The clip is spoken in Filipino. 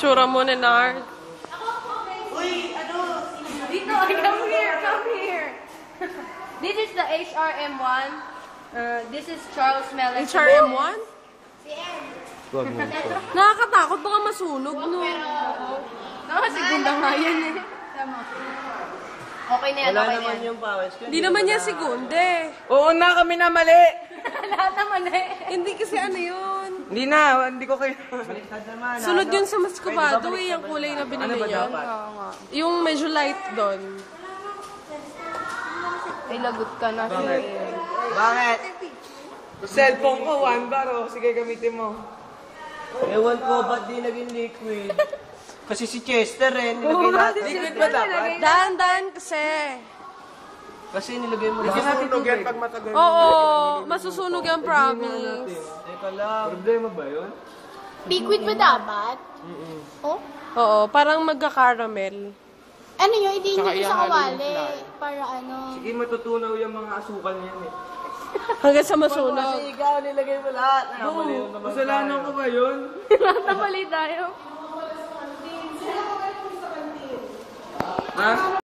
Tsura mo, Nenard. Uy, ano? Dito, come here, come here. This is the HRM1. This is Charles Mellon. HRM1? Huwag mo. Nakakatakot, baka masunog, no? Segunda nga yan eh. Okay na yan, Wala okay na naman yan. yung pawis ko. Hindi naman niya segunde. Oo na, kami na mali. Lahat naman eh. Hindi kasi ano yun. Hindi na, hindi ko kayo. Baliktad naman. Sunod yun sa Mascobado eh, yung kulay na binili niya. Oo nga. Yung medyo light doon. Ay, lagot ka na. Bakit? Cellphone ko, 1 bar, oh. Sige, gamitin mo. Ewan ko, ba't di naging liquid? Kasi si Chester nilagay natin. Liquid ba dapat? Dahan-dahan kasi. Kasi nilagay mo lang. Masusunog yan pag matagal. Oo, masusunog yung promise. Teka lang. Problema ba yun? Liquid ba dapat? Oh? Oo, parang magka-caramel. Ano yun? Hindi Tsaka nyo sa ihalo yung kawali. fly. Para ano? Sige, matutunaw yung mga asukal niyan eh. Hanggang sa masunog. Kasi ikaw nilagay mo lahat. Mali yun naman Kasalanan ko ba yun? Lahat na mali tayo. Ha?